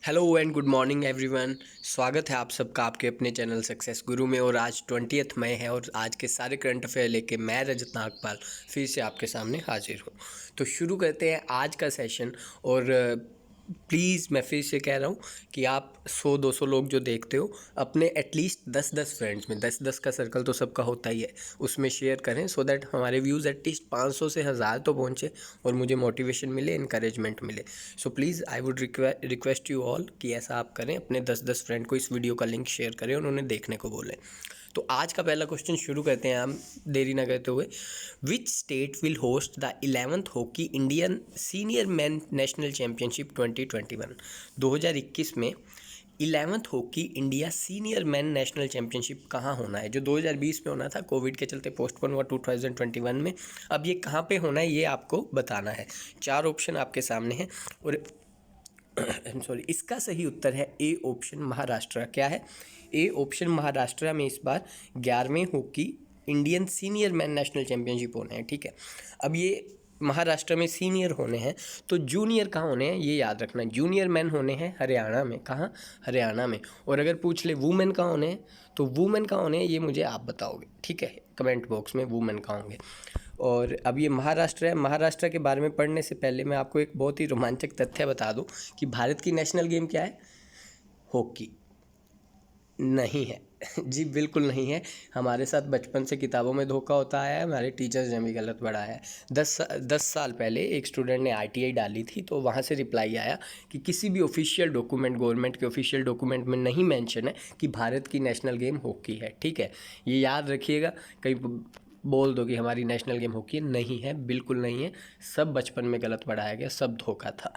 Hello and good morning everyone. स्वागत है आप सबका आपके अपने चैनल सक्सेस गुरु में। और आज 20 मई है और आज के सारे करंट अफेयर लेके मैं रजत नागपाल फिर से आपके सामने हाजिर हूँ। तो शुरू करते हैं आज का सेशन। और प्लीज़ मैं फिर से कह रहा हूँ कि आप 100-200 लोग जो देखते हो अपने एटलीस्ट 10-10 फ्रेंड्स में, 10-10 का सर्कल तो सबका होता ही है, उसमें शेयर करें सो दैट हमारे व्यूज़ एटलीस्ट 500 से 1000 तो पहुँचे और मुझे मोटिवेशन मिले, इनकरेजमेंट मिले। So please I would request you all कि ऐसा आप करें, अपने 10-10 फ्रेंड को इस वीडियो का लिंक शेयर करें और उन्हें देखने को बोलें। तो आज का पहला क्वेश्चन शुरू करते हैं हम देरी ना करते हुए। Which state will host the 11th hockey Indian senior man national championship 2021? 2021 में 11th hockey India senior man national championship कहाँ होना है? जो 2020 में होना था, कोविड के चलते पोस्टपोन हुआ 2021 में। अब ये कहाँ पे होना है ये आपको बताना है। 4 ऑप्शन आपके सामने हैं और सॉरी, इसका सही उत्तर है ए ऑप्शन महाराष्ट्र। क्या है? ए ऑप्शन महाराष्ट्र में इस बार 11वें hockey Indian senior man national championship होने हैं। ठीक है, अब ये महाराष्ट्र में सीनियर होने हैं तो जूनियर कहाँ होने हैं ये याद रखना। जूनियर मैन होने हैं हरियाणा में। कहाँ? हरियाणा में। और अगर पूछ ले वुमेन कहाँ होने हैं तो वुमेन कहाँ होने हैं ये मुझे आप बताओगे। ठीक है, कमेंट बॉक्स में वुमेन कहाँ होंगे। और अब ये महाराष्ट्र है। महाराष्ट्र के बारे में पढ़ने से पहले मैं आपको एक बहुत ही रोमांचक तथ्य बता दूं कि भारत की नेशनल गेम क्या है? हॉकी नहीं है। जी बिल्कुल नहीं है। हमारे साथ बचपन से किताबों में धोखा होता आया है, हमारे टीचर्स ने भी गलत पढ़ाया है। 10 साल पहले एक स्टूडेंट ने आईटीआई डाली थी तो वहाँ से रिप्लाई आया कि किसी भी ऑफिशियल डॉक्यूमेंट, गवर्नमेंट के ऑफिशियल डॉक्यूमेंट में नहीं मेंशन है कि भारत की नेशनल गेम हॉकी है। ठीक है, ये याद रखिएगा। कहीं बोल दो कि हमारी नेशनल गेम हॉकी नहीं है, बिल्कुल नहीं है। सब बचपन में गलत पढ़ाया गया, सब धोखा था।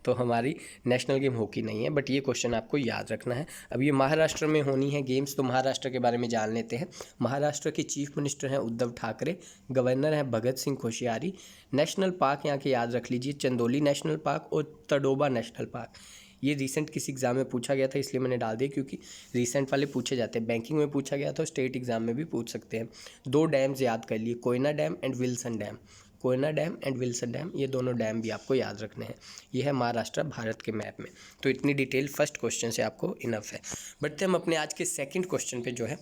तो हमारी नेशनल गेम हॉकी नहीं है, बट ये क्वेश्चन आपको याद रखना है। अब ये महाराष्ट्र में होनी है गेम्स, तो महाराष्ट्र के बारे में जान लेते हैं। महाराष्ट्र के चीफ मिनिस्टर हैं उद्धव ठाकरे, गवर्नर हैं भगत सिंह कोश्यारी। नेशनल पार्क यहाँ के याद रख लीजिए, चंदोली नेशनल पार्क और तडोबा नेशनल पार्क। ये रिसेंट किसी एग्ज़ाम में पूछा गया था इसलिए मैंने डाल दिया, क्योंकि रिसेंट वाले पूछे जाते हैं। बैंकिंग में पूछा गया था, स्टेट एग्ज़ाम में भी पूछ सकते हैं। 2 डैम्स याद कर लिए, Koyna dam and Wilson dam. Koyna dam and Wilson dam, ये दोनों डैम भी आपको याद रखने हैं। ये है महाराष्ट्र भारत के मैप में। तो इतनी डिटेल फर्स्ट क्वेश्चन से आपको इनफ है। बढ़ते हम अपने आज के सेकंड क्वेश्चन पे जो है,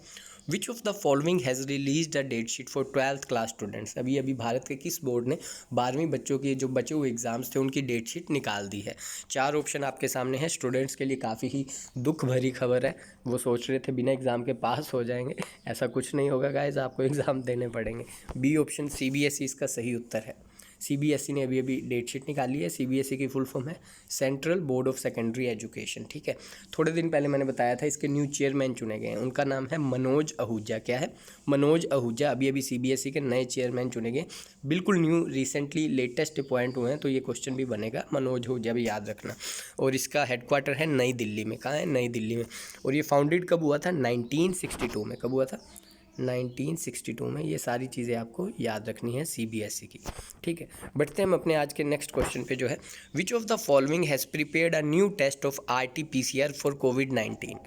which of the following has release the date sheet for 12th class students? अभी अभी भारत के किस बोर्ड ने 12वीं बच्चों के जो बचे हुए एग्जाम्स थे उनकी डेट शीट निकाल दी है? 4 ऑप्शन आपके सामने हैं। स्टूडेंट्स के लिए काफ़ी ही दुख भरी खबर है। वो सोच रहे थे बिना एग्ज़ाम के पास हो जाएंगे, ऐसा कुछ नहीं होगा गाइज, आपको एग्ज़ाम देने पड़ेंगे। बी ऑप्शन सीबीएसई इसका सही उत्तर है। सीबीएसई ने अभी अभी डेट शीट निकाली है। सीबीएसई की फुल फॉर्म है central board of secondary education. ठीक है, थोड़े दिन पहले मैंने बताया था इसके न्यू चेयरमैन चुने गए हैं, उनका नाम है मनोज आहूजा। क्या है? मनोज आहूजा। अभी अभी सीबीएसई के नए चेयरमैन चुने गए, बिल्कुल न्यू, रिसेंटली लेटेस्ट अपॉइंट हुए हैं। तो ये क्वेश्चन भी बनेगा, मनोज आहूजा भी याद रखना। और इसका हेडक्वार्टर है नई दिल्ली में। कहाँ है? नई दिल्ली में। और ये फाउंडेड कब हुआ था? 1962 में। कब हुआ था? 1962 में। ये सारी चीज़ें आपको याद रखनी है सीबीएसई की। ठीक है, बढ़ते हैं हम अपने आज के नेक्स्ट क्वेश्चन पे जो है, which of the following has prepared a new test of RT PCR for कोविड-19?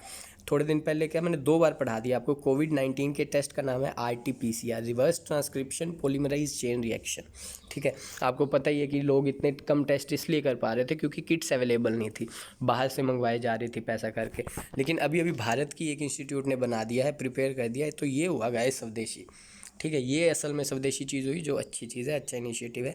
थोड़े दिन पहले क्या मैंने 2 बार पढ़ा दिया आपको। कोविड-19 के टेस्ट का नाम है RT PCR, reverse transcription polymerase chain reaction. ठीक है, आपको पता ही है कि लोग इतने कम टेस्ट इसलिए कर पा रहे थे क्योंकि किट्स अवेलेबल नहीं थी, बाहर से मंगवाई जा रही थी पैसा करके। लेकिन अभी अभी भारत की एक इंस्टीट्यूट ने बना दिया है, प्रिपेयर कर दिया है, तो ये हुआ गाइस स्वदेशी। ठीक है, ये असल में स्वदेशी चीज़ हुई जो अच्छी चीज़ है, अच्छा इनिशिएटिव है।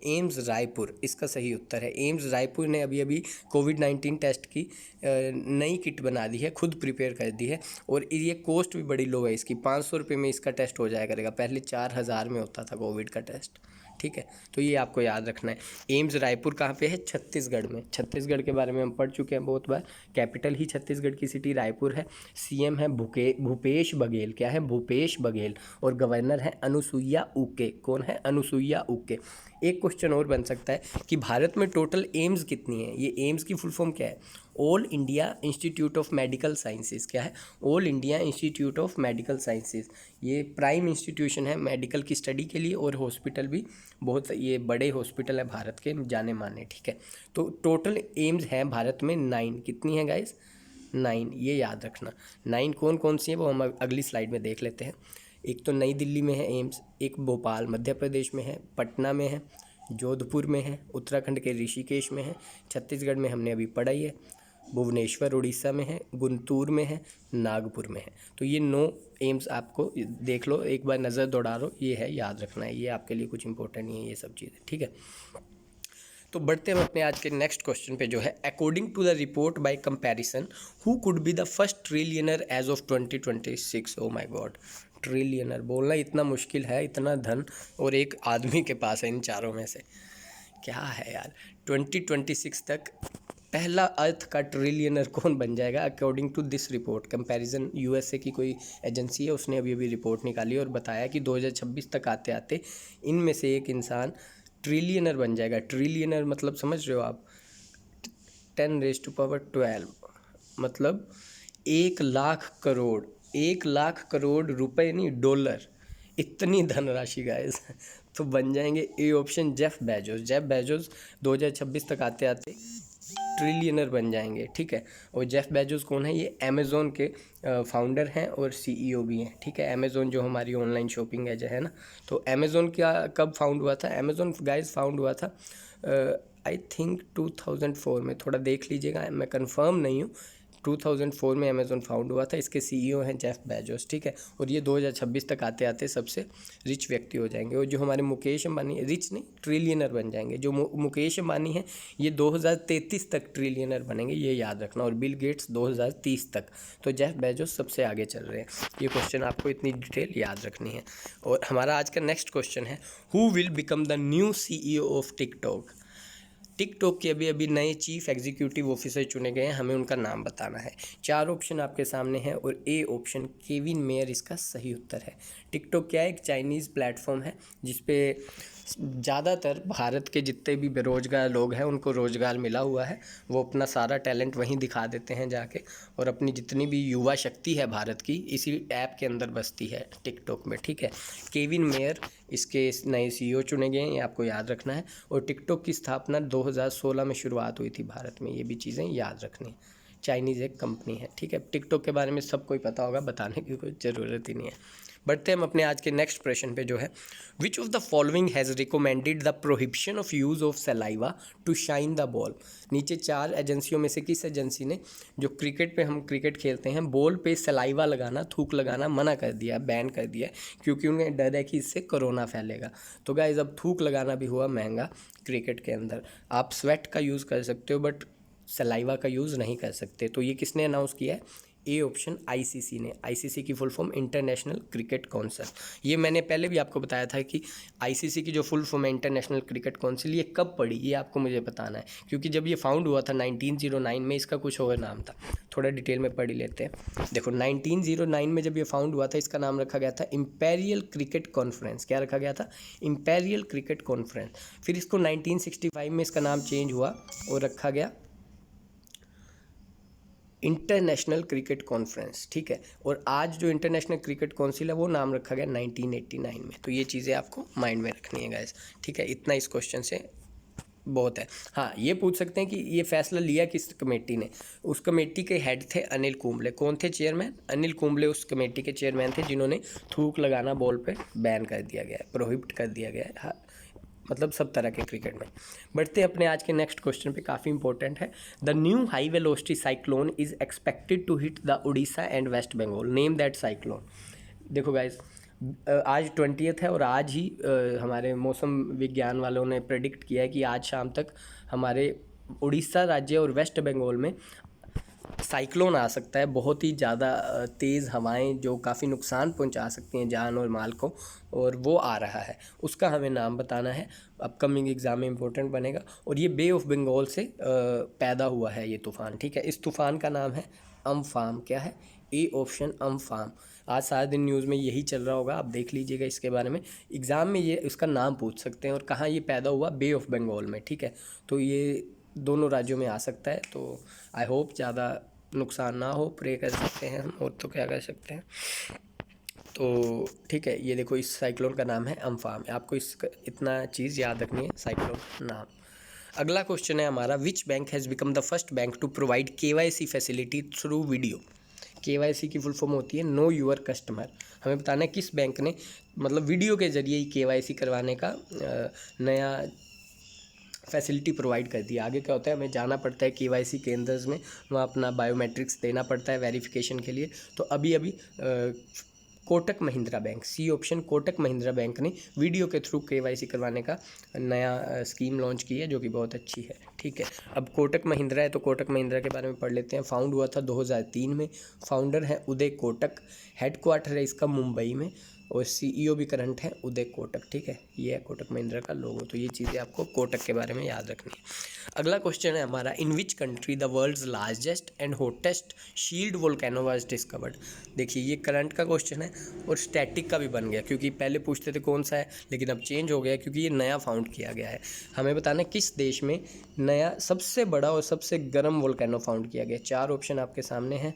एम्स रायपुर इसका सही उत्तर है। एम्स रायपुर ने अभी अभी कोविड-19 टेस्ट की नई किट बना दी है, खुद प्रिपेयर कर दी है। और ये कॉस्ट भी बड़ी लो है इसकी, 500 रुपये में इसका टेस्ट हो जाया करेगा। पहले 4000 में होता था कोविड का टेस्ट। ठीक है, तो ये आपको याद रखना है। एम्स रायपुर कहाँ पे है? छत्तीसगढ़ में। छत्तीसगढ़ के बारे में हम पढ़ चुके हैं बहुत बार। कैपिटल ही छत्तीसगढ़ की सिटी रायपुर है। सीएम है भूपेश बघेल। क्या है? भूपेश बघेल। और गवर्नर है अनुसुईया उके। कौन है? अनुसुईया उके। एक क्वेश्चन और बन सकता है कि भारत में टोटल एम्स कितनी है? ये एम्स की फुल फॉर्म क्या है? All India institute of medical sciences. क्या है? All India institute of medical sciences. ये प्राइम इंस्टीट्यूशन है मेडिकल की स्टडी के लिए, और हॉस्पिटल भी बहुत ये बड़े हॉस्पिटल है भारत के जाने माने। ठीक है, तो टोटल एम्स हैं भारत में 9। कितनी है गाइस? 9। ये याद रखना। 9 कौन कौन सी है वो हम अगली स्लाइड में देख लेते हैं। एक तो नई दिल्ली में है एम्स, एक भोपाल मध्य प्रदेश में है, पटना में है, जोधपुर में है, उत्तराखंड के ऋषिकेश में है, छत्तीसगढ़ में हमने अभी पढ़ा ही है, भुवनेश्वर उड़ीसा में है, गुंटूर में है, नागपुर में है। तो ये 9 एम्स आपको देख लो, एक बार नज़र दौड़ा लो, ये है, याद रखना है, ये आपके लिए कुछ इंपॉर्टेंट नहीं है ये सब चीज़ें, ठीक है। तो बढ़ते हैं अपने आज के नेक्स्ट क्वेश्चन पे जो है, according to the report by comparison who could be the first trillionaire as of 2026। Oh my god, trillionaire बोलना इतना मुश्किल है, इतना धन और एक आदमी के पास है इन चारों में से, क्या है यार। 2026 तक पहला अर्थ का ट्रिलियनर कौन बन जाएगा according to this report. Comparison USA की कोई एजेंसी है, उसने अभी अभी रिपोर्ट निकाली और बताया कि 2026 तक आते आते इनमें से एक इंसान ट्रिलियनर बन जाएगा। ट्रिलियनर मतलब समझ रहे हो आप, 10⁻12 मतलब 1,00,000 करोड़, 1,00,000 करोड़ रुपए नहीं, डॉलर, इतनी धनराशि गाइस। तो बन जाएंगे A option Jeff Bezos. Jeff Bezos 2026 तक आते आते ट्रिलियनर बन जाएंगे, ठीक है। और जेफ बेजोस कौन है, ये अमेज़ोन के फाउंडर हैं और सीईओ भी हैं, ठीक है। अमेज़ोन जो हमारी ऑनलाइन शॉपिंग है ना, तो अमेज़ोन क्या कब फाउंड हुआ था, अमेज़ोन गाइस फाउंड हुआ था आई थिंक 2004 में, थोड़ा देख लीजिएगा, मैं कंफर्म नहीं हूँ। 2004 में अमेज़ोन फाउंड हुआ था, इसके सीईओ हैं जेफ बेजोस, ठीक है। और ये 2026 तक आते आते सबसे रिच व्यक्ति हो जाएंगे। और जो हमारे मुकेश अंबानी, रिच नहीं ट्रिलियनर बन जाएंगे, जो मुकेश अंबानी है ये 2033 तक ट्रिलियनर बनेंगे, ये याद रखना। और बिल गेट्स 2030 तक। तो जेफ बेजोस सबसे आगे चल रहे हैं। ये क्वेश्चन आपको इतनी डिटेल याद रखनी है। और हमारा आज का नेक्स्ट क्वेश्चन है, who will become the new CEO of TikTok. TikTok के अभी अभी नए चीफ एग्जीक्यूटिव ऑफिसर चुने गए हैं, हमें उनका नाम बताना है। 4 ऑप्शन आपके सामने हैं और ए ऑप्शन केविन मेयर इसका सही उत्तर है। टिकटॉक क्या है, एक चाइनीज़ प्लेटफॉर्म है जिसपे ज़्यादातर भारत के जितने भी बेरोजगार लोग हैं उनको रोज़गार मिला हुआ है। वो अपना सारा टैलेंट वहीं दिखा देते हैं जाके, और अपनी जितनी भी युवा शक्ति है भारत की इसी ऐप के अंदर बसती है टिकटॉक में, ठीक है। केविन मेयर इसके नए सीईओ चुने गए हैं, ये आपको याद रखना है। और टिकटॉक की स्थापना 2016 में शुरुआत हुई थी भारत में, ये भी चीज़ें याद रखनी है। चाइनीज़ एक कंपनी है, ठीक है। टिकटॉक के बारे में सब कोई पता होगा, बताने की कोई ज़रूरत ही नहीं है। बढ़ते हम अपने आज के नेक्स्ट प्रश्न पे जो है, which of the following has recommended the prohibition of use of saliva to shine the ball. नीचे 4 एजेंसियों में से किस एजेंसी ने, जो क्रिकेट पे हम क्रिकेट खेलते हैं, बॉल पे सलाइवा लगाना, थूक लगाना मना कर दिया, बैन कर दिया, क्योंकि उन्हें डर है कि इससे कोरोना फैलेगा। तो गाइस अब थूक लगाना भी हुआ महंगा क्रिकेट के अंदर। आप स्वेट का यूज़ कर सकते हो बट सलाइवा का यूज़ नहीं कर सकते। तो ये किसने अनाउंस किया है, ए ऑप्शन आईसीसी ने। आईसीसी की full form international cricket council. ये मैंने पहले भी आपको बताया था कि आईसीसी की जो फुल फॉर्म है इंटरनेशनल क्रिकेट काउंसिल, ये कब पड़ी ये आपको मुझे बताना है, क्योंकि जब ये फाउंड हुआ था 1909 में, इसका कुछ और नाम था। थोड़ा डिटेल में पढ़ ही लेते हैं। देखो 1909 में जब ये फाउंड हुआ था, इसका नाम रखा गया था इंपीरियल क्रिकेट कॉन्फ्रेंस। क्या रखा गया था, इंपीरियल क्रिकेट कॉन्फ्रेंस। फिर इसको 1965 में इसका नाम चेंज हुआ और रखा गया इंटरनेशनल क्रिकेट कॉन्फ्रेंस, ठीक है। और आज जो इंटरनेशनल क्रिकेट काउंसिल है वो नाम रखा गया 1989 में। तो ये चीज़ें आपको माइंड में रखनी है गाइस, ठीक है। इतना इस क्वेश्चन से बहुत है। हाँ, ये पूछ सकते हैं कि ये फैसला लिया किस कमेटी ने। उस कमेटी के हेड थे अनिल कुंबले। कौन थे चेयरमैन, अनिल कुंबले उस कमेटी के चेयरमैन थे जिन्होंने थूक लगाना बॉल पे बैन कर दिया गया है, प्रोहिबिट कर दिया गया है। हाँ, मतलब सब तरह के क्रिकेट में। बढ़ते हैं अपने आज के नेक्स्ट क्वेश्चन पे, काफ़ी इंपॉर्टेंट है। The new high velocity cyclone is expected to hit the Orissa and West Bengal, name that cyclone. देखो गाइज, आज 20th है और आज ही हमारे मौसम विज्ञान वालों ने प्रेडिक्ट किया है कि आज शाम तक हमारे उड़ीसा राज्य और वेस्ट बंगाल में साइक्लोन आ सकता है। बहुत ही ज़्यादा तेज़ हवाएं जो काफ़ी नुकसान पहुंचा सकती हैं जान और माल को, और वो आ रहा है। उसका हमें नाम बताना है, अपकमिंग एग्ज़ाम में इंपॉर्टेंट बनेगा। और ये बे ऑफ बंगाल से पैदा हुआ है ये तूफ़ान, ठीक है। इस तूफ़ान का नाम है अम्फान। क्या है, ए ऑप्शन अम्फान। आज सारा दिन न्यूज़ में यही चल रहा होगा, आप देख लीजिएगा इसके बारे में। एग्ज़ाम में ये उसका नाम पूछ सकते हैं। और कहाँ ये पैदा हुआ, बे ऑफ बंगाल में, ठीक है। तो ये दोनों राज्यों में आ सकता है। तो आई होप ज़्यादा नुकसान ना हो, प्रे कर सकते हैं हम, और तो क्या कर सकते हैं। तो ठीक है, ये देखो इस साइक्लोन का नाम है अम्फान। आपको इसका इतना चीज़ याद रखनी है, साइक्लोन नाम। अगला क्वेश्चन है हमारा, which bank has become the first bank to provide KYC facility through video. KYC की फुल फॉर्म होती है नो यूर कस्टमर। हमें बताना है किस बैंक ने मतलब वीडियो के जरिए ही केवाईसी करवाने का नया फैसिलिटी प्रोवाइड कर दी। आगे क्या होता है, हमें जाना पड़ता है केवाईसी केंद्र में, वहाँ अपना बायोमेट्रिक्स देना पड़ता है वेरिफिकेशन के लिए। तो अभी अभी Kotak Mahindra bank, C option, Kotak Mahindra bank ने वीडियो के थ्रू केवाईसी करवाने का नया स्कीम लॉन्च की है, जो कि बहुत अच्छी है। ठीक है, अब कोटक महिंद्रा है तो कोटक महिंद्रा के बारे में पढ़ लेते हैं। फाउंड हुआ था 2003 में, फाउंडर है उदय कोटक, हेडक्वार्टर है इसका मुंबई में, और सीईओ भी करंट है उदय कोटक। ठीक है, ये है कोटक महिंद्रा का लोगो। तो ये चीज़ें आपको कोटक के बारे में याद रखनी है। अगला क्वेश्चन है हमारा, in which country the world's largest and hottest shield volcano was discovered. देखिए ये करंट का क्वेश्चन है और स्टैटिक का भी बन गया, क्योंकि पहले पूछते थे कौन सा है, लेकिन अब चेंज हो गया क्योंकि ये नया फाउंड किया गया है। हमें बताना है किस देश में नया सबसे बड़ा और सबसे गर्म वोल्केनो फाउंड किया गया। 4 ऑप्शन आपके सामने हैं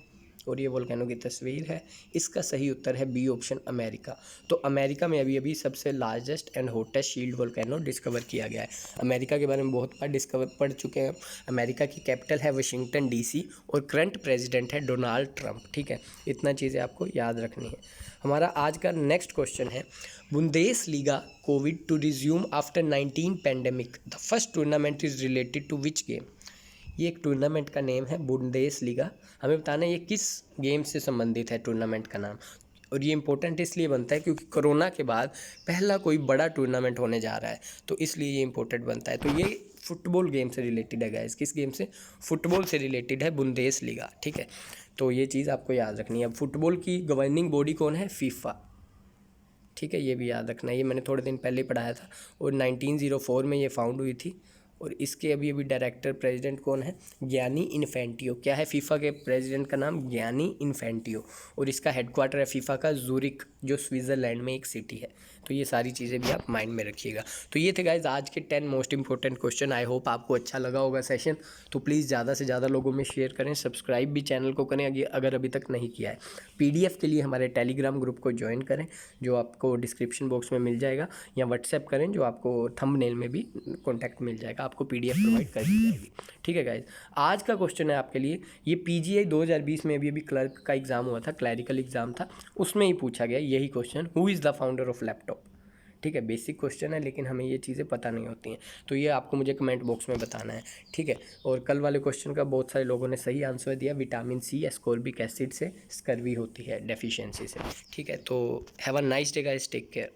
और ये वोल्केनो की तस्वीर है। इसका सही उत्तर है बी ऑप्शन, अमेरिका। तो अमेरिका में अभी अभी सबसे largest and hottest shield volcano discover किया गया है। अमेरिका के बारे में बहुत बार डिस्कवर पढ़ चुके हैं। अमेरिका की कैपिटल है वाशिंगटन डीसी और करंट प्रेसिडेंट है डोनाल्ड ट्रंप। ठीक है, इतना चीज़ें आपको याद रखनी है। हमारा आज का नेक्स्ट क्वेश्चन है, Bundesliga covid to resume after 19 pandemic, the first tournament is related to which game. ये एक टूर्नामेंट का नेम है बुंदेसलीगा। हमें बताना है ये किस गेम से संबंधित है टूर्नामेंट का नाम। और ये इंपॉर्टेंट इसलिए बनता है क्योंकि कोरोना के बाद पहला कोई बड़ा टूर्नामेंट होने जा रहा है, तो इसलिए ये इंपॉर्टेंट बनता है। तो ये फुटबॉल गेम से रिलेटेड है गाइस। किस गेम से? फुटबॉल से रिलेटेड है बुंदेसलीगा। ठीक है, तो ये चीज़ आपको याद रखनी है। अब फुटबॉल की गवर्निंग बॉडी कौन है? फीफा। ठीक है, ये भी याद रखना है, ये मैंने थोड़े दिन पहले पढ़ाया था। और 1904 में ये फाउंड हुई थी। और इसके अभी अभी डायरेक्टर प्रेसिडेंट कौन है? गियानी इन्फेंटियो। क्या है फीफा के प्रेसिडेंट का नाम? गियानी इन्फेंटियो। और इसका हेडक्वार्टर है फीफा का ज़ूरिक, जो स्विट्ज़रलैंड में एक सिटी है। तो ये सारी चीज़ें भी आप माइंड में रखिएगा। तो ये थे गाइज आज के 10 most important question. I hope आपको अच्छा लगा होगा सेशन। तो प्लीज़ ज़्यादा से ज़्यादा लोगों में शेयर करें, सब्सक्राइब भी चैनल को करें अगर अभी तक नहीं किया है। पीडीएफ के लिए हमारे टेलीग्राम ग्रुप को ज्वाइन करें, जो आपको डिस्क्रिप्शन बॉक्स में मिल जाएगा, या व्हाट्सएप करें, जो आपको थंबनेल में भी कॉन्टैक्ट मिल जाएगा, आपको पीडीएफ प्रोवाइड कर दी जाएगी। ठीक है गाइज, आज का क्वेश्चन है आपके लिए, ये पीजीआई 2020 में अभी क्लर्क का एग्ज़ाम हुआ था, क्लैरिकल एग्ज़ाम था, उसमें ही पूछा गया यही question, who is the founder of laptop. ठीक है, बेसिक क्वेश्चन है, लेकिन हमें ये चीज़ें पता नहीं होती हैं, तो ये आपको मुझे कमेंट बॉक्स में बताना है। ठीक है, और कल वाले क्वेश्चन का बहुत सारे लोगों ने सही आंसर दिया, विटामिन सी एस्कॉर्बिक एसिड से स्कर्वी होती है, डेफिशिएंसी से। ठीक है, तो have a nice day guys, take care.